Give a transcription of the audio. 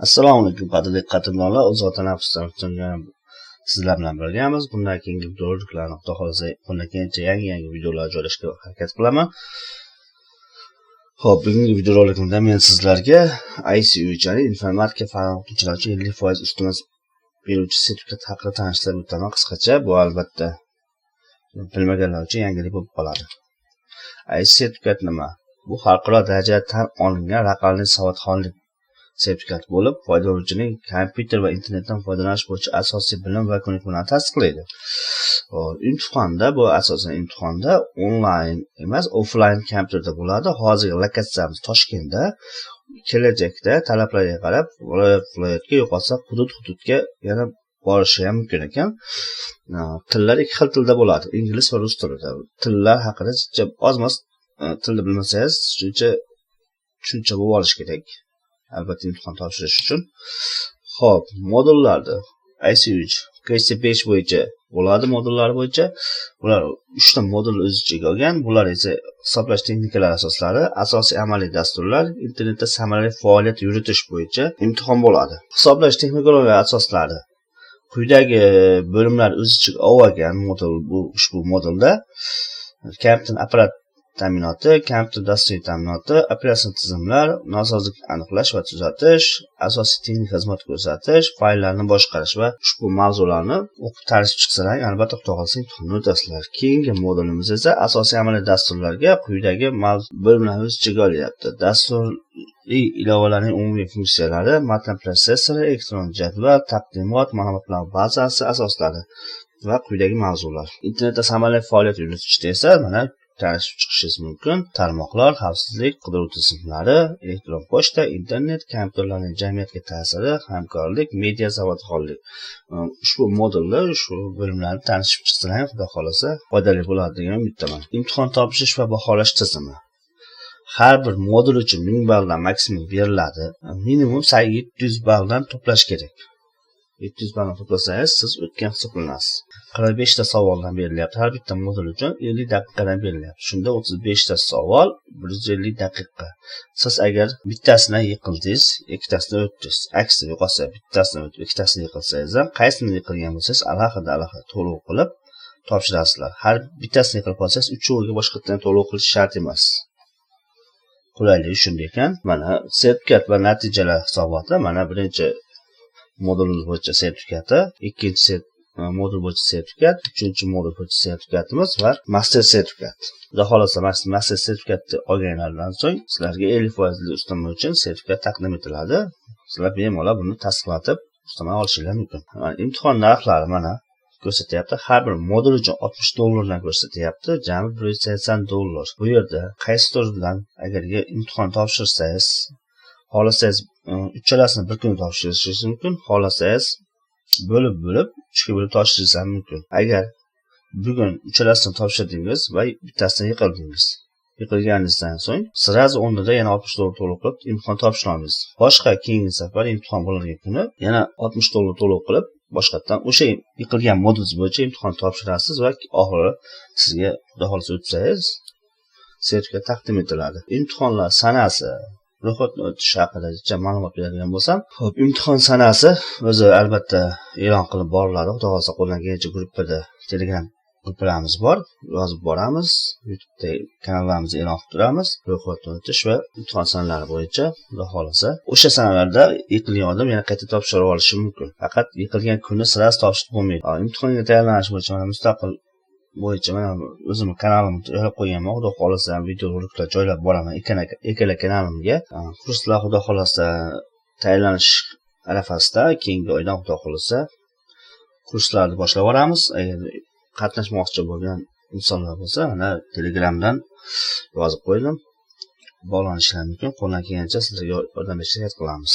Assalomu alaykum qadrli qatrdonlar, o'z vatanimizdan sizlar bilan birgamiz. Bundan keyingi videolarni xudo xohlasa bundan keyincha yangi videolar joylashga harakat qilaman. Xo'p, bugungi videorolikimda men sizlarga ICU ya'ni informatika fani o'qituvchilari uchun 50% ustun beruvchi sertifikat haqida tanishtirib o'taman qisqacha. Bu albatta bilmaganlar uchun yangilik bo'lib qoladi. ICU sertifikat nima? Bu xalqaro darajada tan olingan raqamli savodxonlik sertifikat bo'lib, foydalanuvchining kompyuter va internetdan foydalanish bo'yicha asosiy bilim va ko'nikmalarini tasdiqlaydi. Imtihonda bu asosan imtihonda onlayn emas, offlayn kompyuterda bo'ladi. Hozirgi lokatsiyamiz Toshkentda. Kelajakda talablarga qarab viloyatga yo'qolsa hududga yana borishi ham mumkin ekan. Tillar ikki xil tilda bo'ladi, ingliz va rus tilida. Tillar haqida ozmas tilni bilmasangiz, shuncha bo'lib olish kerak. Albatta imtihon topshirish uchun. Xo'p, modullarda ICU KC5 bo'yicha bo'ladi, modullar bo'yicha. Bular 3 ta modul o'z ichiga olgan. Bular esa hisoblash texnikalari asoslari, asosiy amaliy dasturlar, internetda samarali faoliyat yuritish bo'yicha imtihon bo'ladi. Hisoblash texnikalari asoslari quyidagi bo'limlar o'z ichiga olgan modul bu ushbu modulda kompyuter apparat ta'minoti, kompyuter dasturiy ta'minoti, operatsion tizimlar, nosozlik aniqlash va tuzatish, asosiy texnik xizmat ko'rsatish, fayllarni boshqarish va ushbu mavzularni o'qib tanishib chiqsalar, albatta xudo xohlasa imtihonni o'tasizlar. Keyingi modulimiz esa asosiy amaliy dasturlarga quyidagi bo'limlarni o'z ichiga olyapti. Dasturli ilovalarning umumiy funksiyalari, matn protsessori, elektron jadval, taqdimot, ma'lumotlar bazasi asoslari va quyidagi mavzular. Internetda samarali faoliyat yuritishda esa mana tanishib chiqishingiz mumkin. Tarmoqlar, xavfsizlik, qidiruv tizimlari, elektron pochta, internet, kompyuterlarning jamiyatga ta'siri, hamkorlik, media savodxonlik. Ushbu modullar, ushbu bo'limlarni tanishib chiqsanglar, xudo xolasa foydali bo'ladi degan umiddaman. Imtihon topshirish va baholash tizimi. Har bir modul uchun 1000 balldan maksimum beriladi. Minimum 700 balldan to'plash kerak. 700 balldan to'plasangiz, siz o'tgan hisoblanasiz. 45 ta savoldan berilyapti. Har bitta modul uchun 50 daqiqadan berilyapti. Shunda 35 ta savol, 150 daqiqa. Siz agar bittasini yiqildingiz, ikkitasini o'tdingiz. Aksi yo'qolsa, bittasini o'tib, ikkitasini yiqilsangiz ham, qaysini yiqilgan bo'lsangiz, alohida to'lov qilib topshirasizlar. Har bittasini yiqilib qolsangiz, uchoviga boshqatdan to'lov qilish shart emas. Qulayligi shunday ekan. Mana sertifikat va natijalar hisoboti. Mana birinchi modulimiz bo'yicha sertifikati, ikkinchi modul bo'yicha sertifikat, uchinchi modul bo'yicha sertifikatimiz va master sertifikat. Xudo xolasa master sertifikatni olganlardan so'ng sizlarga 50% ustama uchun sertifikat taqdim etiladi. Sizlar bemalol buni tasdiqlatib ustama olishingiz mumkin. Imtihon narxlari mana ko'rsatyapti. Har bir modul uchun $60 dan ko'rsatyapti, jami $180. Bu yerda qaysi turdan agar imtihon topshirsangiz, xohlasangiz uchalasini bir kun topshirishingiz mumkin, xohlasangiz bo'lib 3 ga bo'lib topshirishingiz ham mumkin. Agar bugun uchalasini topshirdingiz va bittasini yiqildingiz, yiqilganingizdan so'ng sirazi o'rnida yana $60 to'lov qilib imtihon topshira olasiz. Boshqa keyingi safar imtihon bo'ladigan kuni yana $60 to'lov qilib boshqatdan o'sha yiqilgan modul bo'yicha imtihon topshirasiz va oxiri sizga xudo xolasa o'tsangiz sertifikat taqdim etiladi. Imtihonlar sanasi, ro'yxatdan o'tish haqida ma'lumot beradigan bo'lsam, xo'p, imtihon sanasi o'zi albatta e'lon qilib boriladi. Xudo xolasa qo'ldan kelgancha gruppada, Telegram gruppalarimiz bor, yozib boramiz, YouTube'da kanallarimizni e'lon qilib turamiz. Ro'yxatdan o'tish va imtihon sanalari bo'yicha xudo xolasa o'sha sanalarda yiqilgan odam yana qayta topshirib olishi mumkin. Faqat yiqilgan kuni sirasi topshirib bo'lmaydi. Imtihonga tayyorlanish bo'yicha mana mustaqil bo'yicha mana o'zimning kanalimga joylab qo'yganman. Xudo xolasa videoroliklar joylab boraman ikkala kanalimga. Kurslar xudo xolasa tayyorlanish arafasida, keyingi oydan xudo xolasa kurslarni boshlab yuboramiz. Agar qatnashmoqchi bo'lgan insonlar bo'lsa, mana Telegramdan yozib qo'ydim. Bog'lanishingiz mumkin. Qo'ldan kelgancha sizlarga yordam berishga harakat qilamiz.